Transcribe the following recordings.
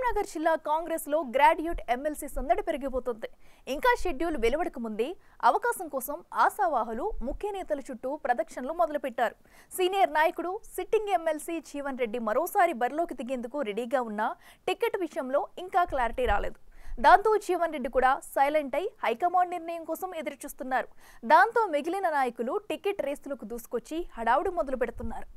కరీంనగర్ జిల్లా కాంగ్రెస్ లో graduate MLC సందడి పెరిగిపోతుంది. ఇంకా షెడ్యూల్ వెలువడక ముందే అవకాశం కోసం ఆశావాహులు ముఖ్య నేతల చుట్టూ ప్రదక్షిణలు మొదలుపెట్టారు. సీనియర్ నాయకుడు సిట్టింగ్ ఎమ్మెల్సీ జీవన్ రెడ్డి మరోసారి బరిలోకి దిగేందుకు రెడీగా ఉన్న టికెట్ విషయంలో ఇంకా క్లారిటీ రాలేదు. దాంతో జీవన్ రెడ్డి కూడా సైలెంట్ అయి హైకమాండ్ నిర్ణయం కోసం ఎదురుచూస్తున్నారు. దాంతో మిగిలిన నాయకులు టికెట్ రేసులకు దూసుకొచ్చి హడావుడి మొదలు పెడుతున్నారు.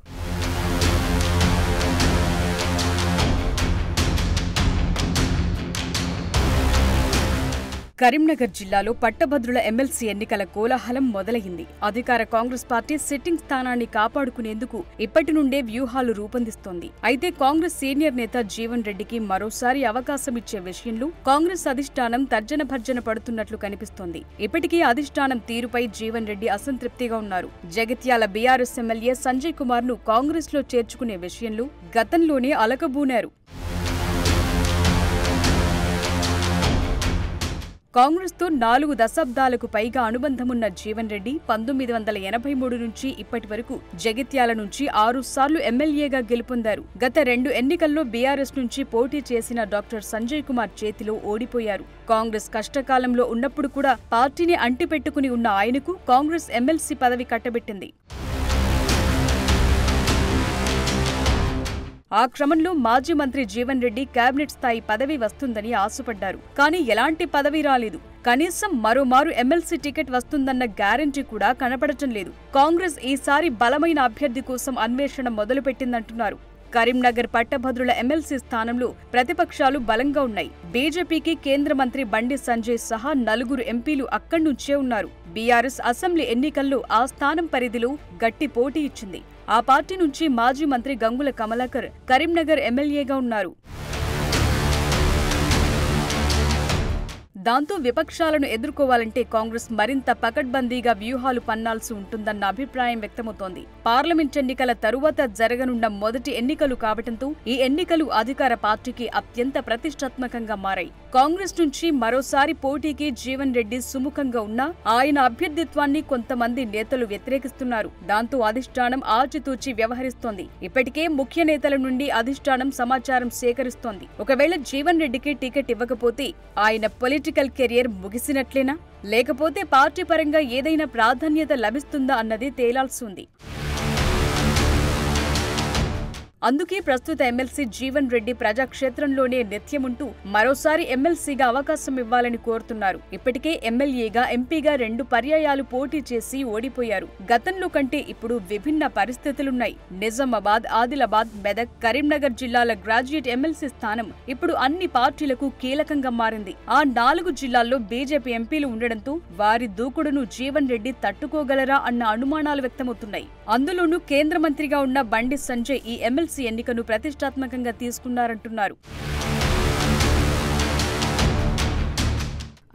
కరీంనగర్ జిల్లాలో పట్టభద్రుల ఎమ్మెల్సీ ఎన్నికల కోలాహలం మొదలైంది. అధికార కాంగ్రెస్ పార్టీ సిట్టింగ్ స్థానాన్ని కాపాడుకునేందుకు ఇప్పటి నుండే వ్యూహాలు రూపొందిస్తోంది. అయితే కాంగ్రెస్ సీనియర్ నేత జీవన్ రెడ్డికి మరోసారి అవకాశం ఇచ్చే విషయంలో కాంగ్రెస్ అధిష్టానం తర్జన భర్జన పడుతున్నట్లు కనిపిస్తోంది. ఇప్పటికీ అధిష్టానం తీరుపై జీవన్ రెడ్డి అసంతృప్తిగా ఉన్నారు. జగిత్యాల బీఆర్ఎస్ ఎమ్మెల్యే సంజయ్ కుమార్ ను కాంగ్రెస్ లో చేర్చుకునే విషయంలో గతంలోనే అలకబూనారు. కాంగ్రెస్తో 4 దశాబ్దాలకు పైగా అనుబంధమున్న జీవన్ రెడ్డి 1983 నుంచి ఇప్పటి వరకు జగిత్యాల నుంచి 6 సార్లు ఎమ్మెల్యేగా గెలుపొందారు. గత 2 ఎన్నికల్లో బీఆర్ఎస్ నుంచి పోటీ చేసిన డాక్టర్ సంజయ్ కుమార్ చేతిలో ఓడిపోయారు. కాంగ్రెస్ కష్టకాలంలో ఉన్నప్పుడు కూడా పార్టీని అంటిపెట్టుకుని ఉన్న ఆయనకు కాంగ్రెస్ ఎమ్మెల్సీ పదవి కట్టబెట్టింది. ఆ క్రమంలో మాజీ మంత్రి జీవన్ రెడ్డి కేబినెట్ స్థాయి పదవి వస్తుందని ఆశపడ్డారు. కానీ ఎలాంటి పదవి రాలేదు. కనీసం మరోమారు ఎమ్మెల్సీ టికెట్ వస్తుందన్న గ్యారంటీ కూడా కనపడటం లేదు. కాంగ్రెస్ ఈసారి బలమైన అభ్యర్థి కోసం అన్వేషణ మొదలుపెట్టిందంటున్నారు. కరీంనగర్ పట్టభద్రుల ఎమ్మెల్సీ స్థానంలో ప్రతిపక్షాలు బలంగా ఉన్నాయి. బీజేపీకి కేంద్ర మంత్రి బండి సంజయ్ సహా 4 ఎంపీలు అక్కడి నుంచే ఉన్నారు. బీఆర్ఎస్ అసెంబ్లీ ఎన్నికల్లో ఆ స్థానం పరిధిలో గట్టి పోటీ ఇచ్చింది. ఆ పార్టీ నుంచి మాజీ మంత్రి గంగుల కమలాకర్ కరీంనగర్ ఎమ్మెల్యేగా ఉన్నారు. దాంతో విపక్షాలను ఎదుర్కోవాలంటే కాంగ్రెస్ మరింత పకడ్బందీగా వ్యూహాలు పన్నాల్సి ఉంటుందన్న అభిప్రాయం వ్యక్తమవుతోంది. పార్లమెంట్ ఎన్నికల తరువాత జరగనున్న మొదటి ఎన్నికలు కావడంతో ఈ ఎన్నికలు అధికార పార్టీకి అత్యంత ప్రతిష్టాత్మకంగా మారాయి. కాంగ్రెస్ నుంచి మరోసారి పోటీకి జీవన్ రెడ్డి సుముఖంగా ఉన్నా ఆయన అభ్యర్థిత్వాన్ని కొంతమంది నేతలు వ్యతిరేకిస్తున్నారు. దాంతో అధిష్టానం ఆచితూచి వ్యవహరిస్తోంది. ఇప్పటికే ముఖ్య నేతల నుండి అధిష్టానం సమాచారం సేకరిస్తోంది. ఒకవేళ జీవన్ రెడ్డికి టికెట్ ఇవ్వకపోతే ఆయన పొలిటికల్ కెరియర్ ముగిసినట్లేనా, లేకపోతే పార్టీ పరంగా ఏదైనా ప్రాధాన్యత లభిస్తుందా అన్నది తేలాల్సి ఉంది. అందుకే ప్రస్తుత ఎమ్మెల్సీ జీవన్ రెడ్డి ప్రజాక్షేత్రంలోనే నిత్యముంటూ మరోసారి ఎమ్మెల్సీగా అవకాశం ఇవ్వాలని కోరుతున్నారు. ఇప్పటికే ఎమ్మెల్యేగా, ఎంపీగా 2 పర్యాయాలు పోటీ చేసి ఓడిపోయారు. గతంలో కంటే ఇప్పుడు విభిన్న పరిస్థితులున్నాయి. నిజామాబాద్, ఆదిలాబాద్, మెదక్, కరీంనగర్ జిల్లాల గ్రాడ్యుయేట్ ఎమ్మెల్సీ స్థానం ఇప్పుడు అన్ని పార్టీలకు కీలకంగా మారింది. ఆ 4 జిల్లాల్లో బీజేపీ ఎంపీలు ఉండడంతో వారి దూకుడును జీవన్ రెడ్డి తట్టుకోగలరా అన్న అనుమానాలు వ్యక్తమవుతున్నాయి. అందులోనూ కేంద్ర మంత్రిగా ఉన్న బండి సంజయ్ ఈ ఎమ్మెల్సీ ఎన్నికను ప్రతిష్టాత్మకంగా తీసుకున్నారంటున్నారు.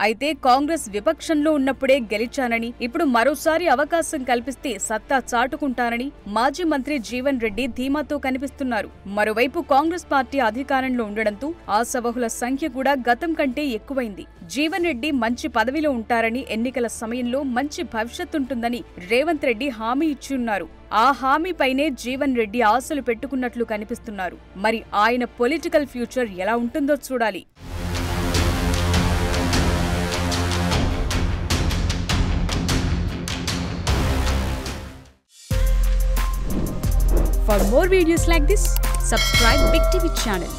అయితే కాంగ్రెస్ విపక్షంలో ఉన్నప్పుడే గెలిచానని, ఇప్పుడు మరోసారి అవకాశం కల్పిస్తే సత్తా చాటుకుంటానని మాజీ మంత్రి జీవన్ రెడ్డి ధీమాతో కనిపిస్తున్నారు. మరోవైపు కాంగ్రెస్ పార్టీ అధికారంలో ఉండడంతో ఆశావహుల సంఖ్య కూడా గతం కంటే ఎక్కువైంది. జీవన్ రెడ్డి మంచి పదవిలో ఉంటారని, ఎన్నికల సమయంలో మంచి భవిష్యత్తుంటుందని రేవంత్ రెడ్డి హామీ ఇచ్చిన్నారు. ఆ హామీపైనే జీవన్ రెడ్డి ఆశలు పెట్టుకున్నట్లు కనిపిస్తున్నారు. మరి ఆయన పొలిటికల్ ఫ్యూచర్ ఎలా ఉంటుందో చూడాలి. For more videos like this, subscribe Big TV channel.